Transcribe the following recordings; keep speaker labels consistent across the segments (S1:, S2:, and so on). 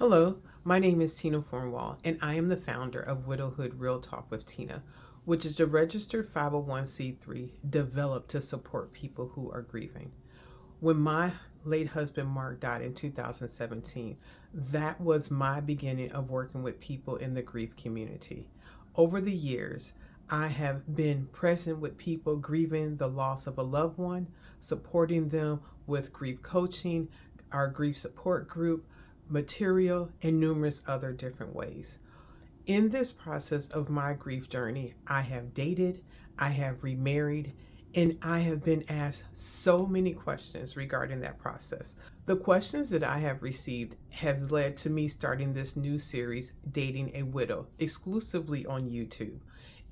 S1: Hello, my name is Tina Fornwald, and I am the founder of Widowhood Real Talk with Tina, which is a registered 501c3 developed to support people who are grieving. When my late husband Mark died in 2017, that was my beginning of working with people in the grief community. Over the years, I have been present with people grieving the loss of a loved one, supporting them with grief coaching, our grief support group, material, and numerous other different ways. In this process of my grief journey, I have dated, I have remarried, and I have been asked so many questions regarding that process. The questions that I have received has led to me starting this new series, Dating a Widow, exclusively on YouTube.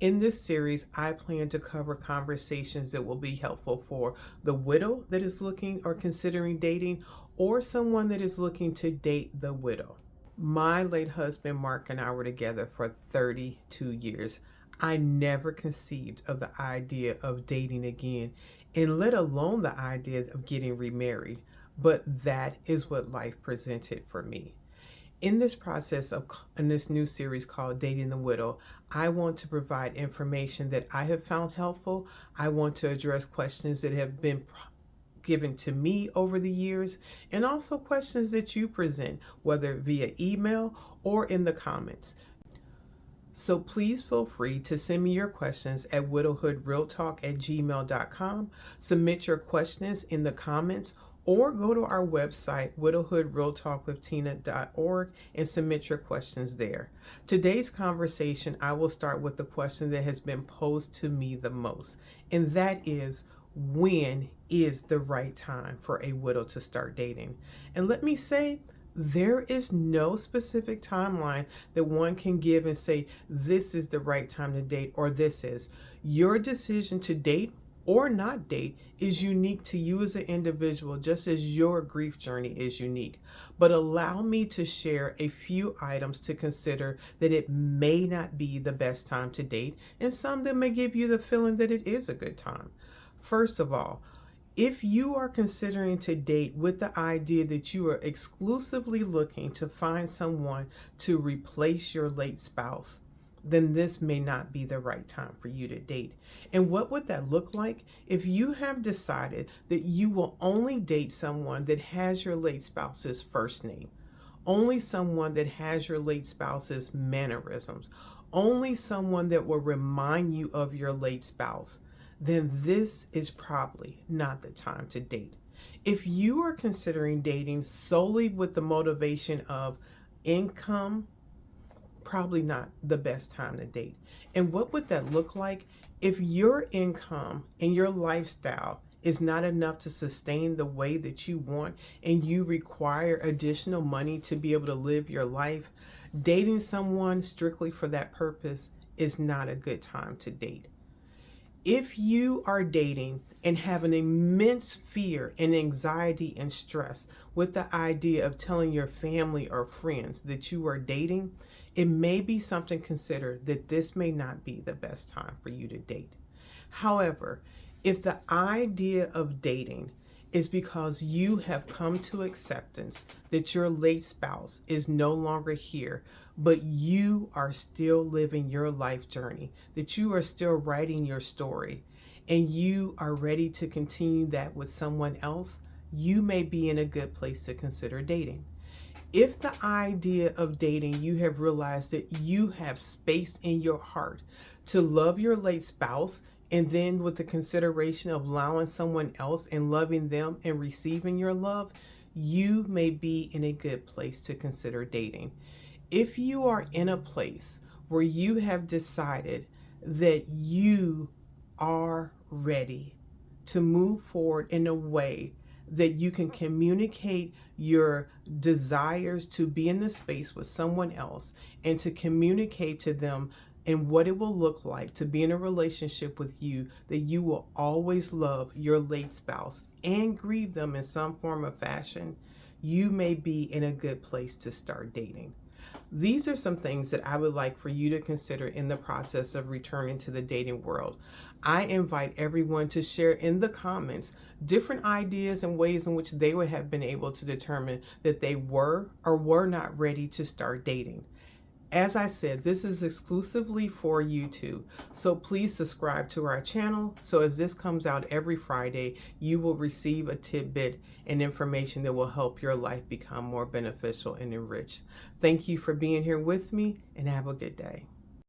S1: In this series, I plan to cover conversations that will be helpful for the widow that is looking or considering dating, or someone that is looking to date the widow. My late husband Mark and I were together for 32 years. I never conceived of the idea of dating again, and let alone the idea of getting remarried. But that is what life presented for me. In this new series called Dating the Widow, I want to provide information that I have found helpful. I want to address questions that have been given to me over the years, and also questions that you present, whether via email or in the comments. So please feel free to send me your questions at widowhoodrealtalk@gmail.com. Submit your questions in the comments, or go to our website, widowhoodrealtalkwithtina.org, and submit your questions there. Today's conversation, I will start with the question that has been posed to me the most, and that is, when is the right time for a widow to start dating? And let me say, there is no specific timeline that one can give and say, this is the right time to date, or this is. Your decision to date or not date is unique to you as an individual, just as your grief journey is unique. But allow me to share a few items to consider that it may not be the best time to date, and some that may give you the feeling that it is a good time. First of all, if you are considering to date with the idea that you are exclusively looking to find someone to replace your late spouse, then this may not be the right time for you to date. And what would that look like? If you have decided that you will only date someone that has your late spouse's first name, only someone that has your late spouse's mannerisms, only someone that will remind you of your late spouse, then this is probably not the time to date. If you are considering dating solely with the motivation of income, probably not the best time to date. And what would that look like? If your income and your lifestyle is not enough to sustain the way that you want, and you require additional money to be able to live your life, dating someone strictly for that purpose is not a good time to date. If you are dating and have an immense fear and anxiety and stress with the idea of telling your family or friends that you are dating, it may be something considered that this may not be the best time for you to date. However, if the idea of dating is because you have come to acceptance that your late spouse is no longer here, but you are still living your life journey, that you are still writing your story, and you are ready to continue that with someone else, you may be in a good place to consider dating. If the idea of dating, you have realized that you have space in your heart to love your late spouse, and then with the consideration of allowing someone else and loving them and receiving your love, you may be in a good place to consider dating. If you are in a place where you have decided that you are ready to move forward in a way that you can communicate your desires to be in the space with someone else, and to communicate to them and what it will look like to be in a relationship with you, that you will always love your late spouse and grieve them in some form or fashion, you may be in a good place to start dating. These are some things that I would like for you to consider in the process of returning to the dating world. I invite everyone to share in the comments different ideas and ways in which they would have been able to determine that they were or were not ready to start dating. As I said, this is exclusively for YouTube, so please subscribe to our channel so as this comes out every Friday, you will receive a tidbit and information that will help your life become more beneficial and enriched. Thank you for being here with me, and have a good day.